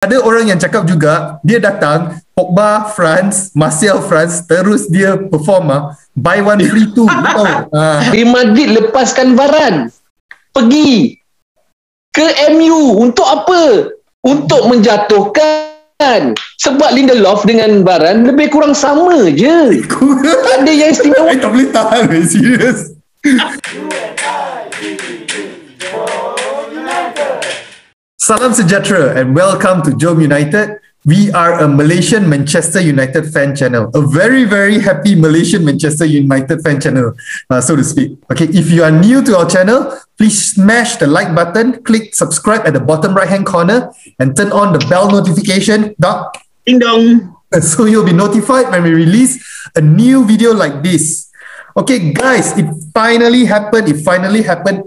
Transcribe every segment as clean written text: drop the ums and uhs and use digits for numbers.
ada orang yang cakap juga, dia datang, Pogba France, Martial France, terus dia perform buy one free two. Di Madrid lepaskan Varane, pergi ke MU untuk apa? Untuk menjatuhkan. Sebab Lindelof dengan Varane lebih kurang sama je. Tak ada yang istimewa. Tak boleh tahan, serius. Salam sejahtera and welcome to Jom United. We are a Malaysian Manchester United fan channel. A very, very happy Malaysian Manchester United fan channel, so to speak. Okay, if you are new to our channel, please smash the like button, click subscribe at the bottom right hand corner and turn on the bell notification. Ding dong. So you'll be notified when we release a new video like this. Okay, guys, it finally happened.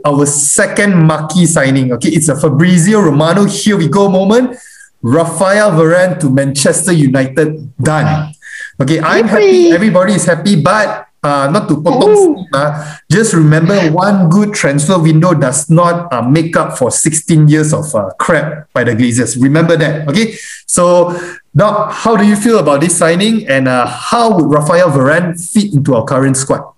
Our second marquee signing. Okay, it's a Fabrizio Romano. Here we go moment. Rafael Varane to Manchester United. Done. Okay, I'm happy. Everybody is happy, but not to potong steam, just remember one good transfer window does not make up for 16 years of crap by the Glazers. Remember that. Okay, so Doc, how do you feel about this signing, and how would Rafael Varane fit into our current squad?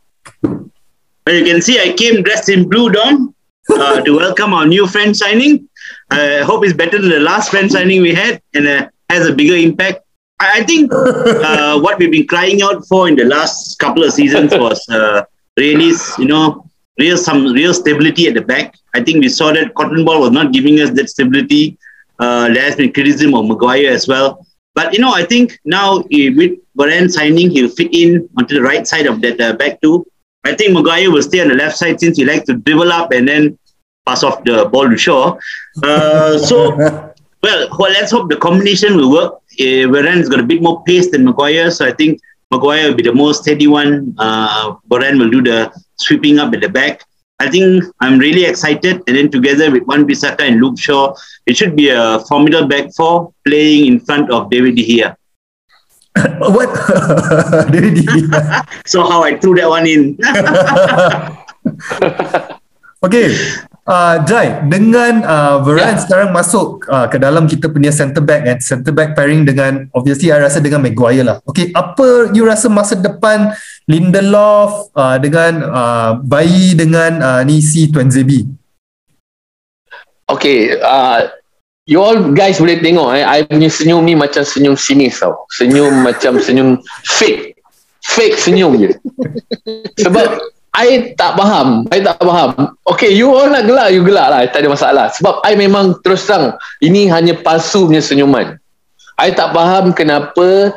Well, you can see I came dressed in blue, Dom, to welcome our new friend signing. I hope it's better than the last friend signing we had, and has a bigger impact. I think what we've been crying out for in the last couple of seasons was really, some real stability at the back. I think we saw that Cotton Ball was not giving us that stability. There has been criticism of Maguire as well. But, I think now with Varane signing, he'll fit in onto the right side of that back too. I think Maguire will stay on the left side since he likes to dribble up and then pass off the ball to Shaw. Let's hope the combination will work. Varane's got a bit more pace than Maguire, so I think Maguire will be the more steady one. Varane will do the sweeping up at the back. I think I'm really excited, and then together with Wan-Bissaka and Luke Shaw, it should be a formidable back four playing in front of David De Gea. What? David De Gea. So how I threw that one in. Okay, Jai, dengan Varane sekarang masuk ke dalam kita punya centre back pairing dengan, obviously I rasa dengan Maguire lah. Okay, apa you rasa masa depan Lindelof dengan Bayi dengan si Tuan Zebi? Okay, you all guys boleh tengok I punya senyum ni macam senyum sinis tau. Senyum macam senyum fake senyum je. Sebab I tak faham. Okay, you all nak gelak, you gelak lah, tak ada masalah. Sebab I memang terus terang, ini hanya palsu punya senyuman. I tak faham kenapa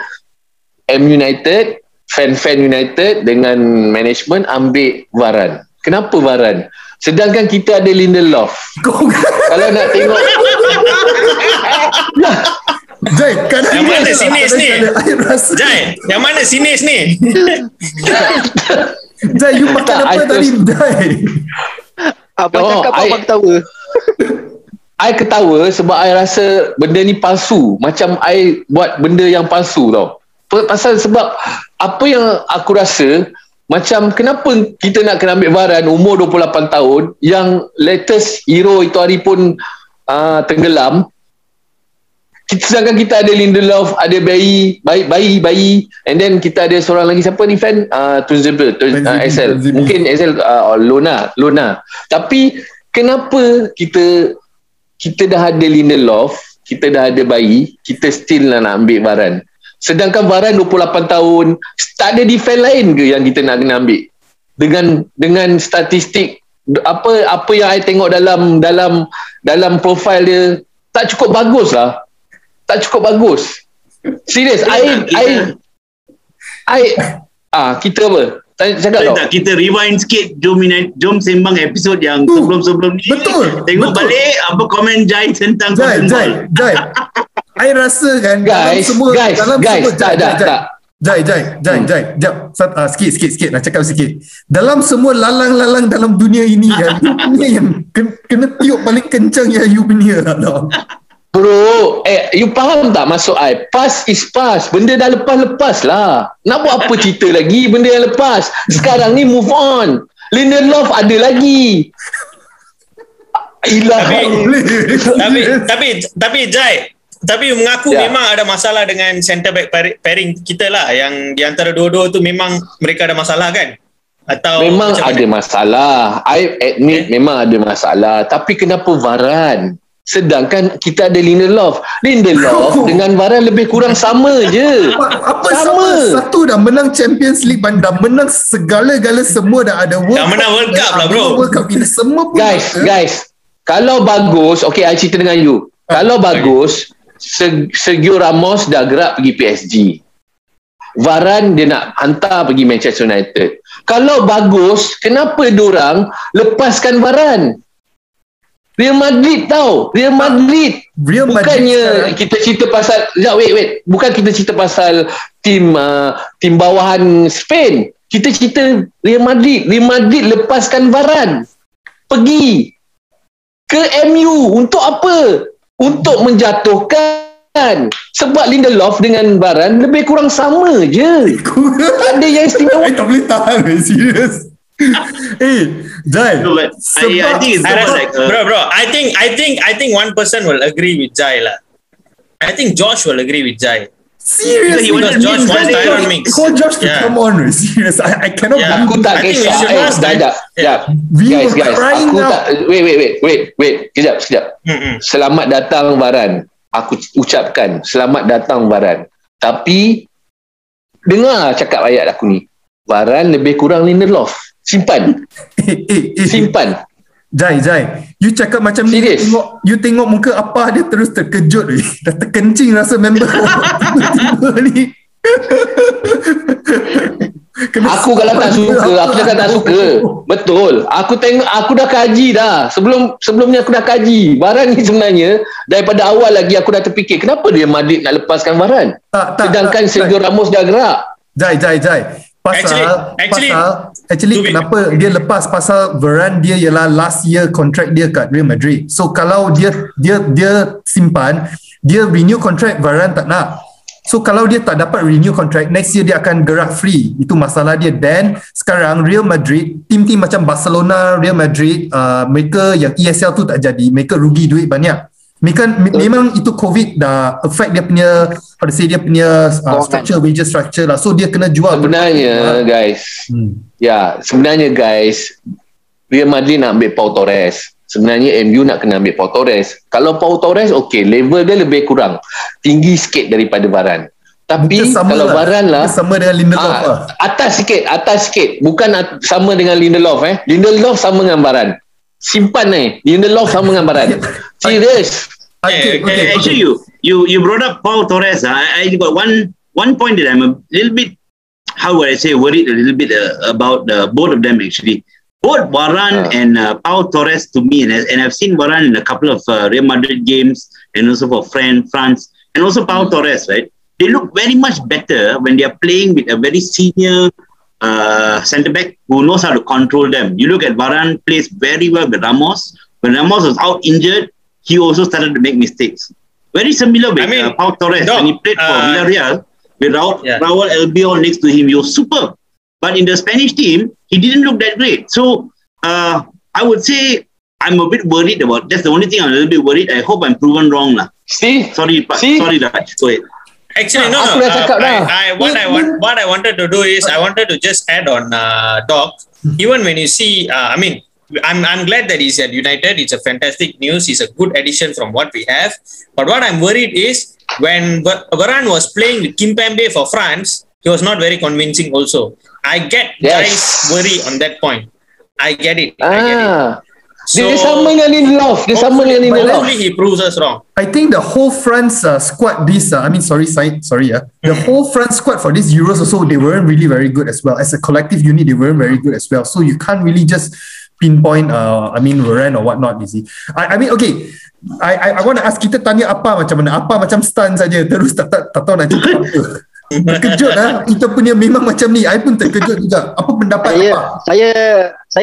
United, fan United dengan management ambil Varane. Kenapa Varane? Sedangkan kita ada Lindelof. Kalau nak tengok Jai, yang mana sinis ni? Jai, yang mana sinis ni? Jai, you makan apa tadi, Jai? Abang cakap abang ketawa. I ketawa sebab I rasa benda ni palsu. Macam I buat benda yang palsu tau. Pasal sebab apa yang aku rasa, macam kenapa kita nak kena ambil Varane umur 28 tahun yang latest hero itu hari pun tenggelam. Sedangkan kita ada Lindelof, ada bayi, and then kita ada seorang lagi, siapa ni fan? Tun Zebel, SL. Mungkin SL Lona. Tapi kenapa kita dah ada Lindelof, kita dah ada bayi, kita still nak ambil Varane? Sedangkan Varane 28 tahun, tak ada defense lain ke yang kita nak kena ambil? Dengan statistik apa yang I tengok dalam profile dia, tak cukup bagus lah. Serius, kita apa? Cakap tak, kita rewind sikit, jom sembang episod yang sebelum ni. Betul. Tengok balik apa komen Jai tentang Jai. I rasa kan guys, sikit nak cakap sikit. Dalam semua lalang-lalang dalam dunia ini kan, dunia yang kena tiup paling kencang yang you punya lah. Bro, you faham tak maksud I? Past is past. Benda dah lepas lah. Nak buat apa cerita lagi benda yang lepas? Sekarang ni move on. Lindelof ada lagi. Tapi Jai, Tapi mengaku memang ada masalah dengan center back pairing kita lah, yang di antara dua-dua tu memang mereka ada masalah kan? Atau memang ada masalah. I admit memang ada masalah. Tapi kenapa Varane? Sedangkan kita ada Lindelof dengan Varane lebih kurang sama je. Apa sama? Satu dah menang Champions League, dah menang segala-gala, semua dah ada dah menang World Cup lah bro. World Cup ini semua pun guys, kalau bagus, okay, I cerita dengan you. Kalau bagus, Sergio Ramos dah gerak pergi PSG. Varane dia nak hantar pergi Manchester United. Kalau bagus, kenapa diorang lepaskan Varane? Real Madrid tau. Real Madrid bukannya kita cerita pasal wait. Bukan kita cerita pasal tim bawahan Spain. Kita cerita Real Madrid. Real Madrid lepaskan Varane pergi ke MU. Untuk apa? Untuk menjatuhkan. Sebab Lindelof dengan Varane lebih kurang sama je. Ada yang istimewa. I tak boleh tahan. Serius. Jai. No, but I think it's like bro. I think one person will agree with Jai lah. I think Josh will agree with Jai. Seriously, because Josh wants to Iron Mix. Call Josh to come on. Serious, I cannot. Aku tak kisah. Guys. Aku tak. Wait. Kejap. Selamat datang Varane. Aku ucapkan selamat datang Varane. Tapi dengar cakap ayat aku ni. Varane lebih kurang Lindelof. Simpan. Simpan. Jai. You cakap macam ni, you tengok muka apa dia terus terkejut. Dah terkencing rasa member. Tiba-tiba ni. Aku kalau tak suka, aku cakap tak suka. Betul. Aku tengok, aku dah kaji dah. Sebelumnya aku dah kaji. Varane ni sebenarnya daripada awal lagi aku dah terfikir kenapa dia Madrid nak lepaskan Varane. Sedangkan Sergio Ramos dah gerak. Jai. Actually kenapa dia lepas, pasal Varane dia ialah last year contract dia kat Real Madrid. So kalau dia simpan, dia renew contract, Varane tak nak. So kalau dia tak dapat renew contract, next year dia akan gerak free. Itu masalah dia. Dan sekarang Real Madrid, tim-tim macam Barcelona, Real Madrid, mereka yang ESL tu tak jadi, mereka rugi duit banyak. Memang itu COVID dah affect dia punya dia punya wages structure lah. So dia kena jual. Sebenarnya guys, Real Madrid nak ambil Pau Torres. Sebenarnya MU nak kena ambil Pau Torres. Kalau Pau Torres level dia lebih kurang tinggi sikit daripada Varane. Tapi kalau Varane lah sama dengan Lindelof atas sikit. Bukan sama dengan Lindelof Lindelof sama dengan Varane. Simpan Lindelof sama dengan Varane. Serious. Okay. Actually, you brought up Pau Torres. I got one point that I'm a little bit, how would I say, worried a little bit about both of them actually. Both Varane and Pau Torres to me, and I've seen Varane in a couple of Real Madrid games and also for France, and also Pau Torres, right? They look very much better when they are playing with a very senior centre back who knows how to control them. You look at Varane plays very well with Ramos. When Ramos was out injured, he also started to make mistakes. Very similar with Pau Torres when he played for Villarreal with Raul Albiol next to him. He was superb. But in the Spanish team, he didn't look that great. So I would say I'm a bit worried about. That's the only thing I'm a little bit worried. I hope I'm proven wrong lah. Sorry, Raj. Go ahead. Actually, no. What I wanted to do is I wanted to just add on Doc. Even when you see, I'm glad that he's at United. It's a fantastic news. He's a good addition from what we have. But what I'm worried is when Varane was playing with Kimpembe for France, he was not very convincing also. I get guys worry on that point. I get it. So, dia sama dengan Lindelof. Hopefully he proves us wrong. I think the whole France squad the whole France squad for these Euros also, they weren't really very good as well. As a collective unit, they weren't very good as well. So you can't really just pinpoint Varane or whatnot, you see. I want to ask, kita tanya apa macam stun saja, terus tak tahu nak cakap apa. Terkejut kita punya memang macam ni. I pun terkejut juga. Apa pendapat apa? Saya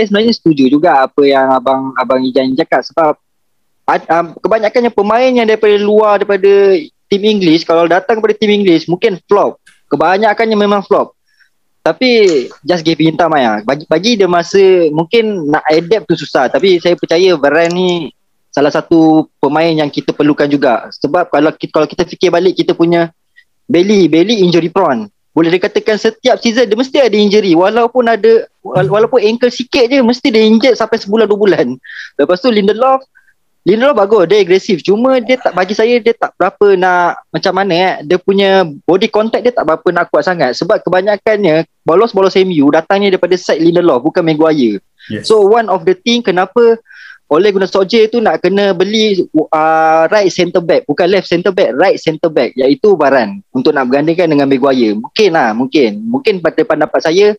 sebenarnya setuju juga apa yang abang Ijan cakap, sebab kebanyakannya pemain yang daripada luar, daripada tim Inggeris, kalau datang kepada tim Inggeris mungkin flop. Kebanyakannya memang flop. Tapi just give him time bagi dia masa, mungkin nak adapt tu susah. Tapi saya percaya Varane ni salah satu pemain yang kita perlukan juga. Sebab kalau kita fikir balik, kita punya Bailey injury prone. Boleh dikatakan setiap season dia mesti ada injury, walaupun ankle sikit je mesti dia injured sampai sebulan 2 bulan. Lepas tu Lindelof bagus, dia agresif, cuma dia tak, bagi saya dia tak berapa nak, macam mana dia punya body contact dia tak berapa nak kuat sangat, sebab kebanyakannya bolos MU datangnya daripada side Lindelof, bukan Maguire. Yes. So one of the thing kenapa Ole Gunnar Solskjaer tu nak kena beli right centre back, bukan left centre back, right centre back, iaitu Varane, untuk nak bergandingkan dengan Maguire. Mungkin pada pendapat saya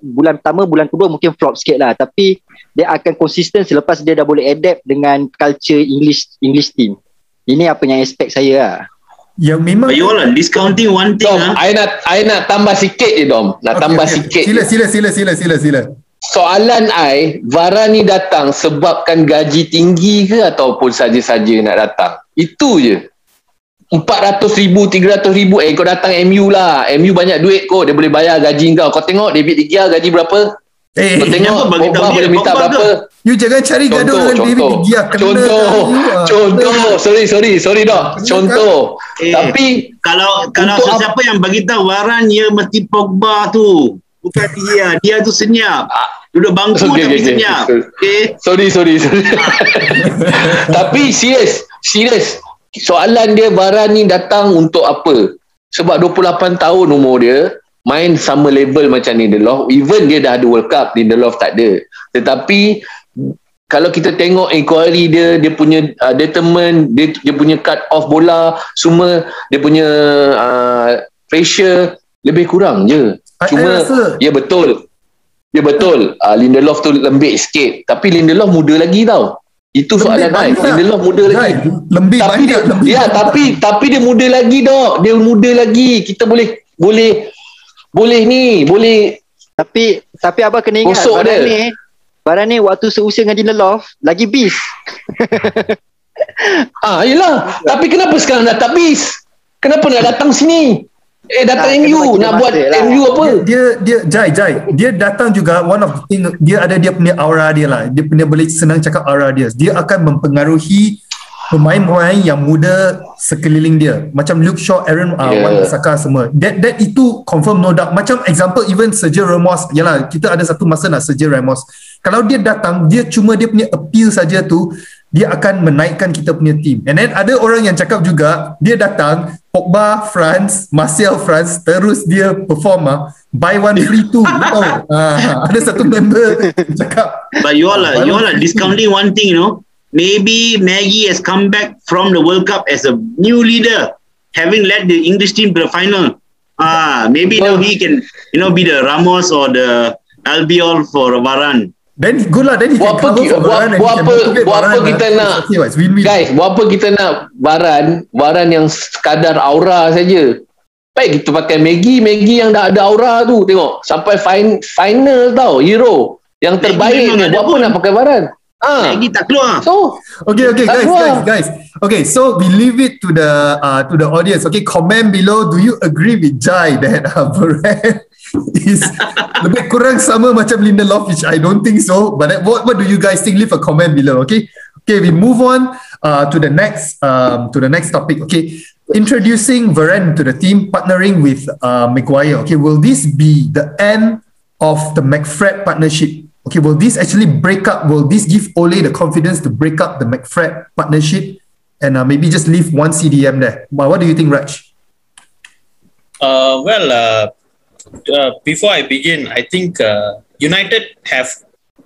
bulan pertama, bulan kedua mungkin flop sikit lah, tapi dia akan konsisten selepas dia dah boleh adapt dengan culture English team. Ini apa yang expect saya lah. Yang memang you all are discounting one thing. Dom, I nak tambah sikit je Dom. Sikit. Sila. Soalan Varane ni datang sebabkan gaji tinggi ke ataupun saja-saja nak datang? Itu je. 400,000, 300,000. Kau datang MU lah. MU banyak duit kau. Dia boleh bayar gaji kau. Kau tengok David De Gea gaji berapa? Kau tengok Pogba boleh minta berapa? You jangan cari gaduh dengan David De Gea. Contoh. Sorry dok. Contoh. Tapi kalau sesiapa yang bagi tahu Varane ya mesti Pogba tu. Bukan dia tu senyap. Duduk bangku tapi senyap. Sorry. Tapi serius. Soalan dia, Varane ni datang untuk apa? Sebab 28 tahun umur dia, main sama level macam Lindelof. Even dia dah ada World Cup, Lindelof tak ada. Tetapi kalau kita tengok inquiry dia punya determined, dia punya cut off bola, semua dia punya pressure lebih kurang je. Cuma ya betul. Lindelof tu lembik sikit, tapi Lindelof muda lagi tau. Itu soalan Lindelof muda lagi. Tapi dia muda lagi dok. Dia muda lagi. Kita boleh tapi abang kena ingat Varane ni waktu seusia dengan Lindelof lagi beast. Yelah. Tapi kenapa sekarang dah tak beast? Kenapa nak datang sini? Datang MU nak buat MU apa? Dia Jai. Dia datang juga, one of the thing, dia ada dia punya aura dia lah. Dia punya, boleh senang cakap aura dia. Dia akan mempengaruhi pemain-pemain yang muda sekeliling dia. Macam Luke Shaw, Aaron Wan-Bissaka semua. That itu confirm no doubt. Macam example even Sergio Ramos. Yalah, kita ada satu masa nak Sergio Ramos. Kalau dia datang, dia punya appeal saja tu, dia akan menaikkan kita punya team. And then ada orang yang cakap juga, dia datang Pogba France, Martial France, terus dia perform buy one free two. Ada satu member cakap. But you all are discounting one thing, you know. Maybe Nagy has come back from the World Cup as a new leader, having led the English team to the final. Maybe now he can, be the Ramos or the Albiol for Varane. Then good lah. Then he can cover for Varane. Buat apa kita nak, guys? Buat apa kita nak Varane yang sekadar aura saja? Baik kita pakai Maggie yang dah ada aura tu. Tengok sampai final tau, Euro yang terbaik ni. Buat apa nak pakai Varane? Maggie tak keluar. So okay guys. Okay, so we leave it to the audience. Okay, comment below. Do you agree with Jai that Varane is lebih kurang sama macam Lindelof, which I don't think so, but what do you guys think? Leave a comment below. Okay, we move on to the next topic. Okay, introducing Varane to the team, partnering with Maguire. Okay, will this be the end of the McFred partnership? Okay, will this actually break up? Will this give Ole the confidence to break up the McFred partnership and maybe just leave one CDM there? What do you think, Raj? Before I begin, I think United have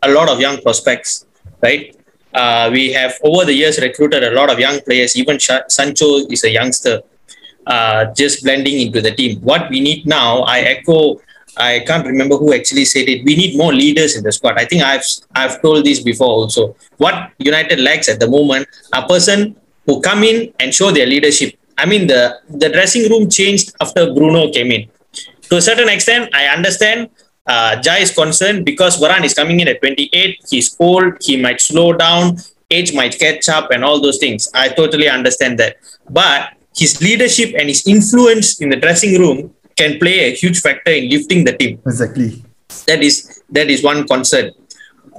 a lot of young prospects, right? We have over the years recruited a lot of young players. Even Sancho is a youngster, just blending into the team. What we need now, I can't remember who actually said it. We need more leaders in the squad. I think I've told this before also. What United lacks at the moment, a person who come in and show their leadership. I mean, the dressing room changed after Bruno came in. To a certain extent, I understand Jai is concerned because Varane is coming in at 28. He's old. He might slow down. Age might catch up and all those things. I totally understand that. But his leadership and his influence in the dressing room can play a huge factor in lifting the team. Exactly. That is one concern,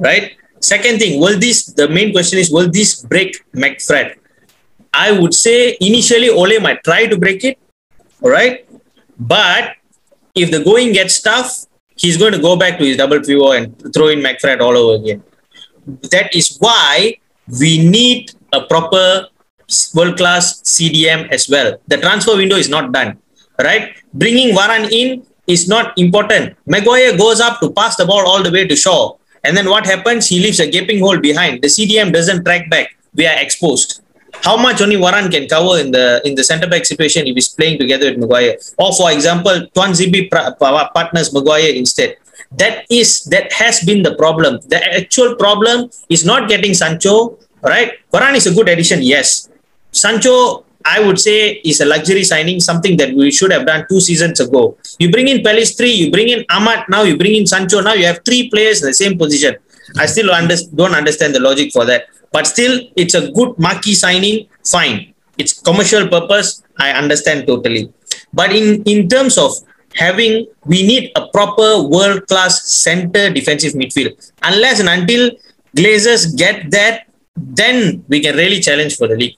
right? Second thing, the main question is, will this break McFred? I would say initially Ole might try to break it, all right? But if the going gets tough, he's going to go back to his double pivot and throw in McFred all over again. That is why we need a proper world-class CDM as well. The transfer window is not done, right? Bringing Varane in is not important. Maguire goes up to pass the ball all the way to Shaw. And then what happens? He leaves a gaping hole behind. The CDM doesn't track back. We are exposed. How much only Varane can cover in the centre-back situation if he's playing together with Maguire? Or for example, Tuanzebe partners Maguire instead. That has been the problem. The actual problem is not getting Sancho, right? Varane is a good addition, yes. Sancho, I would say, is a luxury signing, something that we should have done 2 seasons ago. You bring in Pellistri, you bring in Ahmad, now you bring in Sancho, now you have 3 players in the same position. I still don't understand the logic for that. But still, it's a good marquee signing, fine. It's commercial purpose, I understand totally. But in terms of we need a proper world-class center defensive midfield. Unless and until Glazers get that, then we can really challenge for the league.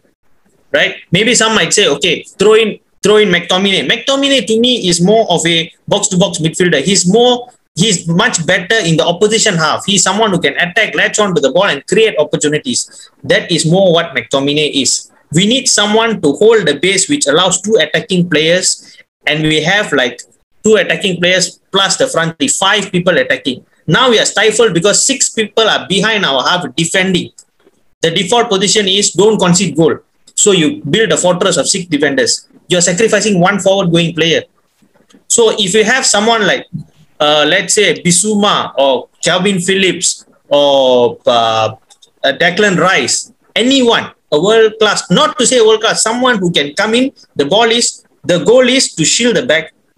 Right? Maybe some might say, okay, throw in McTominay. McTominay to me is more of a box-to-box midfielder. He's much better in the opposition half. He's someone who can attack, latch on to the ball and create opportunities. That is more what McTominay is. We need someone to hold the base which allows 2 attacking players, and we have like 2 attacking players plus the front 3, 5 people attacking. Now we are stifled because 6 people are behind our half defending. The default position is don't concede goal. So you build a fortress of 6 defenders. You're sacrificing 1 forward-going player. So if you have someone like, let's say, Bissouma or Calvin Phillips or Declan Rice, anyone, a world-class, not to say world-class, someone who can come in, the goal is to shield the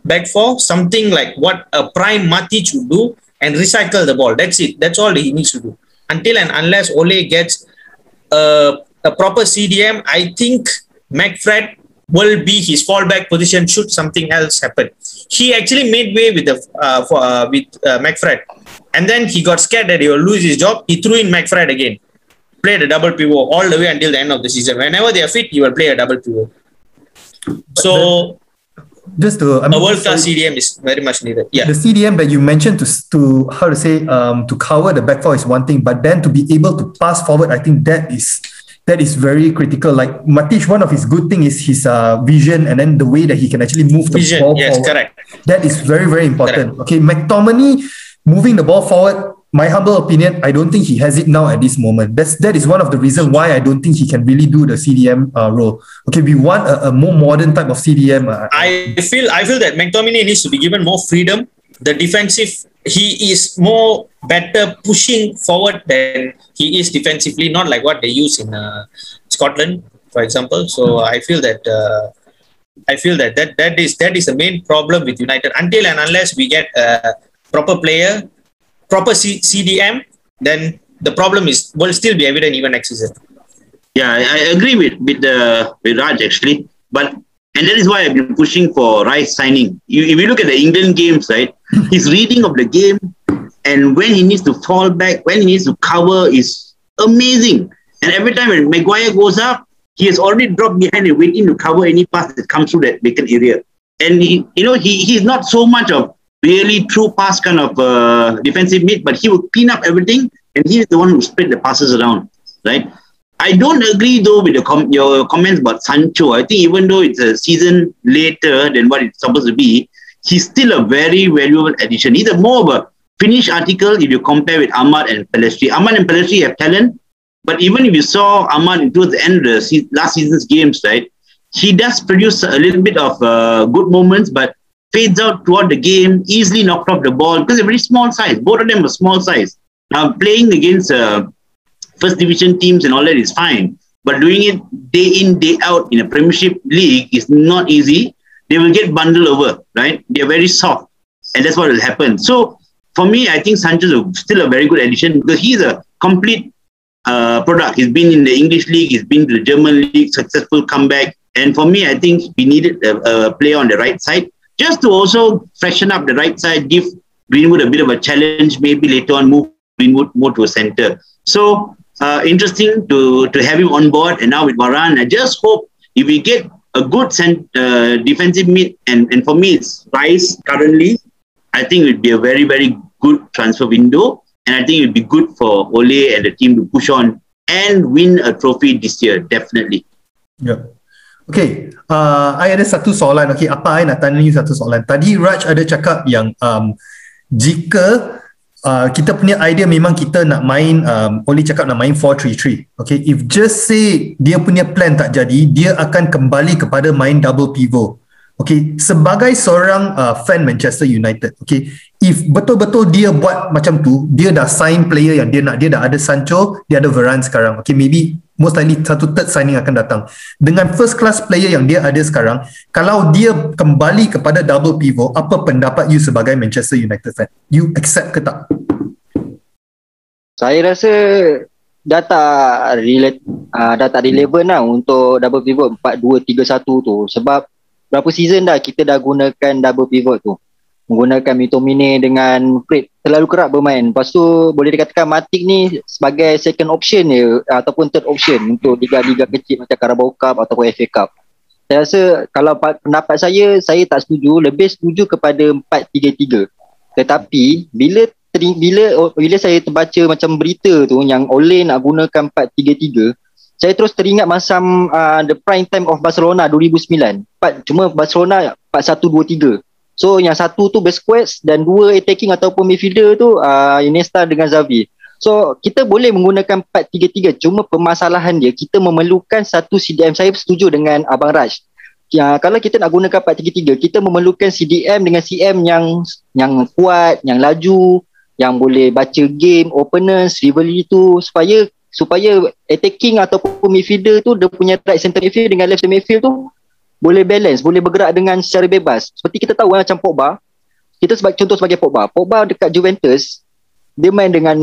back 4, something like what a prime Matic would do, and recycle the ball. That's it. That's all he needs to do. Until and unless Ole gets a proper CDM, I think McFred will be his fallback position should something else happen. He actually made way with McFred, and then he got scared that he will lose his job. He threw in McFred again, played a double pivot all the way until the end of the season. Whenever they are fit, he will play a double pivot. So a world-class CDM is very much needed. Yeah, the CDM that you mentioned to cover the back 4 is one thing, but then to be able to pass forward, I think that is very critical. Like Matic, one of his good things is his vision, and then the way that he can actually move the ball forward. Yes, correct. That is very, very important. Correct. Okay, McTominay moving the ball forward, my humble opinion, I don't think he has it now at this moment. That is one of the reasons why I don't think he can really do the CDM role. Okay, we want a more modern type of CDM. I feel that McTominay needs to be given more freedom. The defensive, he is more better pushing forward than he is defensively, not like what they use in Scotland, for example. So I feel that that is the main problem with United. Until and unless we get a proper player, proper CDM, then the problem will still be evident even next season. Yeah, I agree with Raj actually, and that is why I've been pushing for Rice signing. If you look at the England games, right, his reading of the game and when he needs to fall back, when he needs to cover is amazing. And every time when Maguire goes up, he has already dropped behind and waiting to cover any pass that comes through that vacant area. And he's not so much of really true pass kind of defensive mid, but he will clean up everything, and he is the one who spread the passes around, right? I don't agree though with your comments about Sancho. I think even though it's a season later than what it's supposed to be, he's still a very valuable addition. He's more of a finished article if you compare with Ahmad and Pellistri. Ahmad and Pellistri have talent, but even if you saw Ahmad towards the end of the last season's games, right, he does produce a little bit of good moments, but fades out throughout the game, easily knocked off the ball because they're very small size. Both of them are small size. Now, playing against first division teams and all that is fine, but doing it day in, day out in a Premiership league is not easy. They will get bundled over, right? They're very soft, and that's what will happen. So, for me, I think Sancho is still a very good addition because he's a complete product. He's been in the English league, he's been to the German league, successful comeback. And for me, I think we needed a player on the right side just to also freshen up the right side, give Greenwood a bit of a challenge, maybe later on move Greenwood move to a centre. So interesting to have him on board, and now with Varane, I just hope if we get a good defensive mid, and for me it's Rice currently, I think it would be a very, very good transfer window, and I think it would be good for Ole and the team to push on and win a trophy this year, definitely. Yeah. Okay, I ada satu soalan. Okay, apa I nak tanya you satu soalan. Tadi Raj ada cakap yang jika kita punya idea memang kita nak main, Oli cakap nak main 4-3-3. Okay, if just say dia punya plan tak jadi, dia akan kembali kepada main double pivot. Okay, sebagai seorang fan Manchester United, okay, if betul-betul dia buat macam tu, dia dah sign player yang dia nak, dia dah ada Sancho, dia ada Varane sekarang. Okay, maybe most likely satu third signing akan datang. Dengan first class player yang dia ada sekarang, kalau dia kembali kepada double pivot, apa pendapat you sebagai Manchester United fan? You accept ke tak? Saya rasa dah tak relevan lah untuk double pivot 4-2-3-1 tu. Sebab berapa season dah kita dah gunakan double pivot tu. Menggunakan McTominay dengan Fred terlalu kerap bermain. Lepas tu boleh dikatakan Matic ni sebagai second option je ataupun third option untuk liga-liga kecil macam Carabao Cup ataupun FA Cup. Saya rasa kalau pendapat saya tak setuju, lebih setuju kepada 4-3-3. Tetapi bila saya terbaca macam berita tu yang Ole nak gunakan 4-3-3, saya terus teringat macam the prime time of Barcelona 2009. Cuma Barcelona 4-1-2-3. So yang satu tu Busquets dan dua attacking ataupun midfielder tu Iniesta dengan Xavi. So kita boleh menggunakan 4-3-3, cuma permasalahan dia kita memerlukan satu CDM. Saya setuju dengan Abang Raj. Kalau kita nak gunakan 4-3-3, kita memerlukan CDM dengan CM yang kuat, yang laju, yang boleh baca game, opponents, rivalry tu supaya attacking ataupun midfielder tu dia punya right center midfield dengan left center midfield tu boleh balance, boleh bergerak dengan secara bebas. Seperti kita tahu macam Pogba, kita contoh sebagai Pogba dekat Juventus, dia main dengan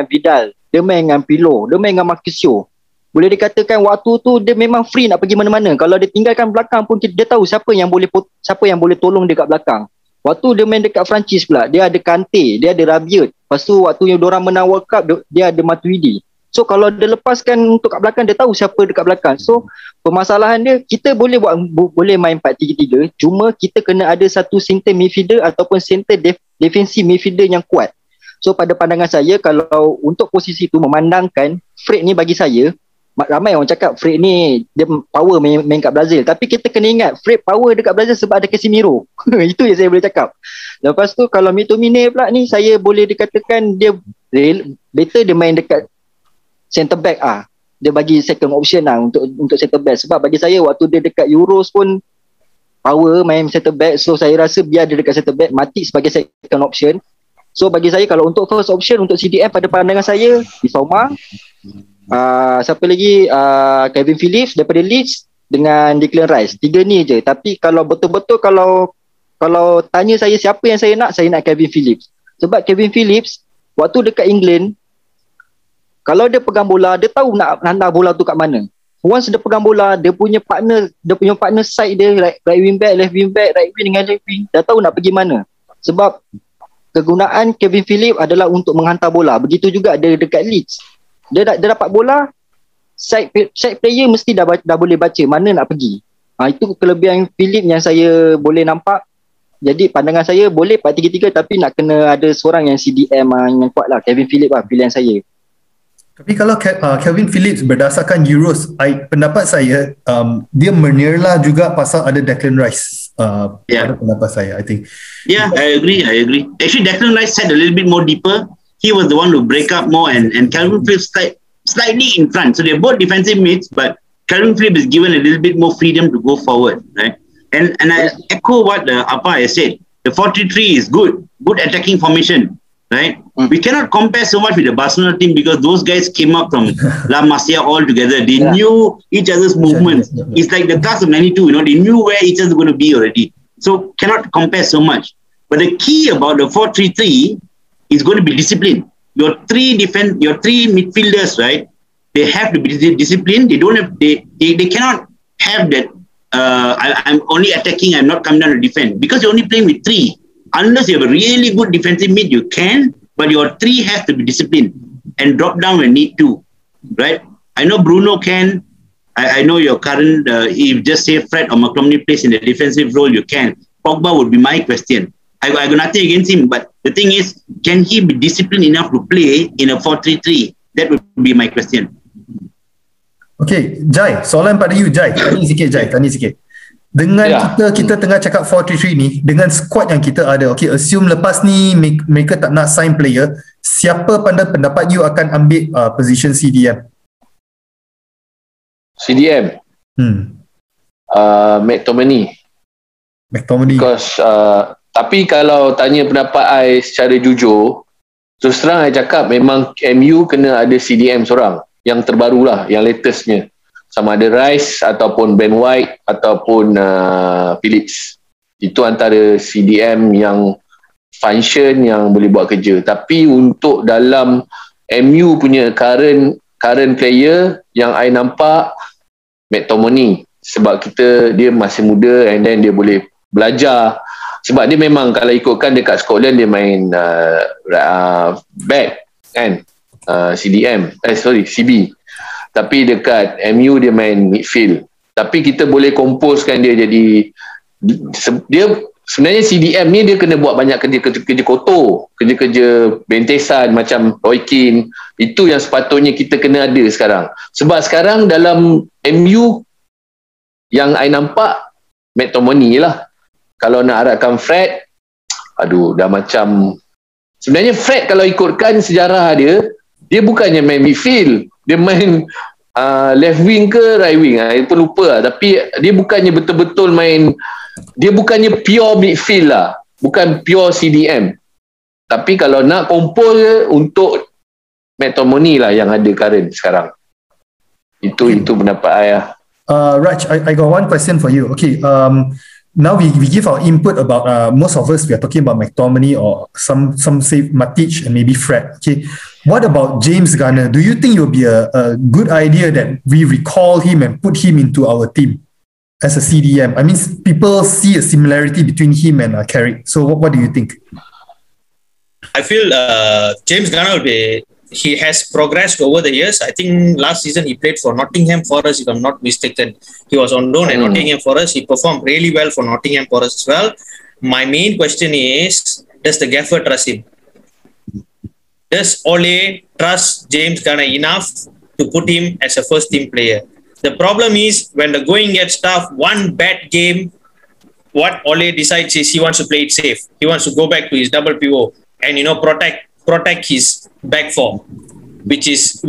Vidal, dia main dengan Pirlo, dia main dengan Marquinhos. Boleh dikatakan waktu tu dia memang free nak pergi mana-mana. Kalau dia tinggalkan belakang pun dia tahu siapa yang boleh tolong dia kat belakang. Waktu dia main dekat Perancis pula, dia ada Kante, dia ada Rabiot. Lepas tu waktu yang diorang menang World Cup, dia ada Matuidi. So kalau dia lepaskan untuk kat belakang, dia tahu siapa dekat belakang. So permasalahan dia, kita boleh main 4-3-3, cuma kita kena ada satu center midfielder ataupun center defensive midfielder yang kuat. So pada pandangan saya, kalau untuk posisi tu memandangkan Fred ni, bagi saya ramai orang cakap Fred ni dia power main kat Brazil, tapi kita kena ingat Fred power dekat Brazil sebab ada Casemiro. Itu yang saya boleh cakap. Lepas tu kalau McTominay pula ni, saya boleh dikatakan dia better dia main dekat center back dia bagi second option untuk center back. Sebab bagi saya waktu dia dekat Euros pun power main center back. So saya rasa biar dia dekat center back, Matic sebagai second option. So bagi saya kalau untuk first option untuk CDM pada pandangan saya Bissouma, siapa lagi, Kevin Phillips daripada Leeds dengan Declan Rice. 3 ni je. Tapi kalau betul-betul kalau tanya saya siapa yang saya nak Kevin Phillips. Sebab Kevin Phillips waktu dekat England, kalau dia pegang bola, dia tahu nak hantar bola tu kat mana. Once dia pegang bola, dia punya partner side dia, right wing back, left wing back, right wing dengan left wing, dah tahu nak pergi mana. Sebab kegunaan Kevin Phillips adalah untuk menghantar bola. Begitu juga dia dekat Leeds. Dia dapat bola, side player mesti dah boleh baca mana nak pergi. Itu kelebihan Phillips yang saya boleh nampak. Jadi pandangan saya boleh 4-3-3, tapi nak kena ada seorang yang CDM yang kuat lah. Kevin Phillips pilihan saya. Tapi kalau Kevin Phillips berdasarkan Euros, pendapat saya dia menyerlah juga pasal ada Declan Rice. Pendapat saya, I think. Yeah, I agree. Actually, Declan Rice sat a little bit more deeper. He was the one who break up more, and Calvin Phillips slightly in front. So they're both defensive mids, but Calvin Phillips is given a little bit more freedom to go forward, right? And I echo what Apa has said. The 4-3-3 is good attacking formation. Right? We cannot compare so much with the Barcelona team because those guys came up from La Masia all together. They knew each other's movements. It's like the class of 92, they knew where each other was going to be already. So cannot compare so much. But the key about the 4-3-3 is going to be discipline. Your three midfielders, right? They have to be disciplined. They cannot have that I'm only attacking, I'm not coming down to defend, because you're only playing with 3. Unless you have a really good defensive mid, you can, but your 3 has to be disciplined and drop down when need to, right? I know Bruno can. I know your current, if just say Fred or McTominay plays in the defensive role, you can. Pogba would be my question. I got nothing against him, but the thing is, can he be disciplined enough to play in a 4-3-3? That would be my question. Okay, Jai, soalan pada you, Jai. Tanya sikit. Dengan kita tengah cakap 4-3-3 ni, dengan squad yang kita ada, okay, assume lepas ni mereka tak nak sign player, siapa pendapat you akan ambil position CDM? CDM McTominay. Because tapi kalau tanya pendapat I secara jujur, terus terang I cakap memang MU kena ada CDM seorang yang terbaru lah, yang latestnya, sama ada Rice ataupun Ben White ataupun Phillips. Itu antara CDM yang function, yang boleh buat kerja. Tapi untuk dalam MU punya current player yang I nampak, McTominay, sebab dia masih muda and then dia boleh belajar. Sebab dia memang kalau ikutkan dekat Scotland dia main back kan, CB. Tapi dekat MU dia main midfield. Tapi kita boleh komposkan dia jadi, dia sebenarnya CDM ni dia kena buat banyak kerja kotor, kerja bentesan macam Roy Keane. Itu yang sepatutnya kita kena ada sekarang. Sebab sekarang dalam MU yang I nampak McTominay lah. Kalau nak harapkan Fred, dah macam, sebenarnya Fred kalau ikutkan sejarah dia bukannya main midfield, dia main left wing ke right wing, I pun lupa lah. Tapi dia bukannya betul-betul main, dia bukannya pure midfield lah, bukan pure CDM. Tapi kalau nak kompos untuk McTominay lah yang ada current sekarang. Itu pendapat saya. Raj, I got one question for you. Okay, now we give our input about most of us, we are talking about McTominay or some say Matic and maybe Fred. Okay, what about James Garner? Do you think it will be a good idea that we recall him and put him into our team as a CDM? I mean, people see a similarity between him and Carrick. So what do you think? I feel James Garner he has progressed over the years. I think last season he played for Nottingham Forest, if I'm not mistaken. He was on loan at Nottingham Forest. He performed really well for Nottingham Forest as well. My main question is, does the gaffer trust him? Does Ole trust James Garner enough to put him as a first team player? The problem is, when the going gets tough, one bad game, what Ole decides is he wants to play it safe. He wants to go back to his double pivot and protect his back four, which is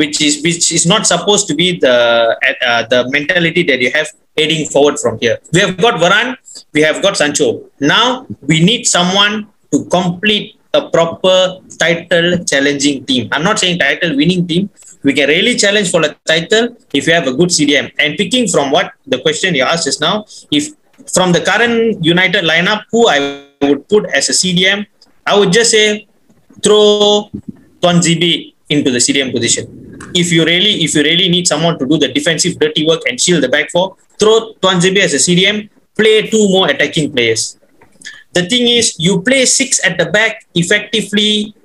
not supposed to be the mentality that you have heading forward from here. We have got Varane, we have got Sancho. Now we need someone to complete a proper title challenging team. I'm not saying title winning team. We can really challenge for a title if you have a good CDM. And picking from what the question you asked just now, if from the current United lineup, who I would put as a CDM, I would just say throw Tuanzebe into the CDM position. If you really need someone to do the defensive dirty work and shield the back four, throw Tuanzebe as a CDM, play 2 more attacking players. The thing is, you play 6 at the back, effectively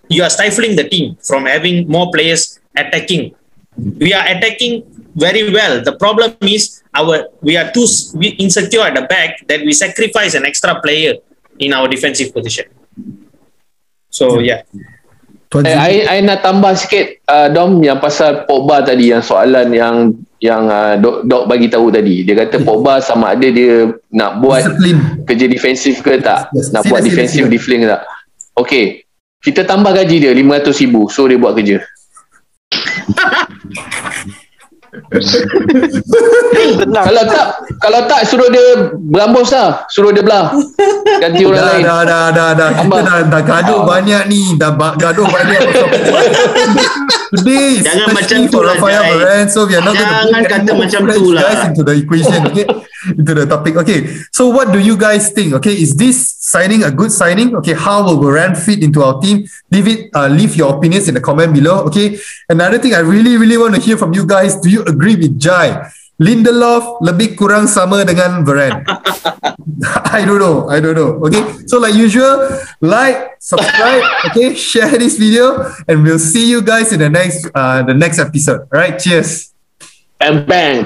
you are stifling the team from having more players attacking. We are attacking very well. The problem is we are too insecure at the back that we sacrifice an extra player in our defensive position. So yeah. I nak tambah sikit Dom, yang pasal Pogba tadi, yang soalan yang Dok bagi tahu tadi. Dia kata Pogba sama ada dia nak buat kerja defensif ke tak, nak buat defensif discipline ke tak. Okay, kita tambah gaji dia 500,000, so dia buat kerja. Kalau tak suruh dia berambus lah, suruh dia belah, ganti orang lain. Dah gaduh banyak ni, dah gaduh banyak. Today jangan macam tu lah, so we are not jangan kata macam tu lah into the equation. Okay, into the topic. Okay, so what do you guys think? Okay, is this signing a good signing? Okay, how will Varane fit into our team? Leave your opinions in the comment below. Okay, another thing I really want to hear from you guys. Do you agree with Jai Lindelof lebih kurang sama dengan Varane. I don't know. Okay, so like usual, like, subscribe, okay, share this video, and we'll see you guys in the next episode. All right, cheers. And bang.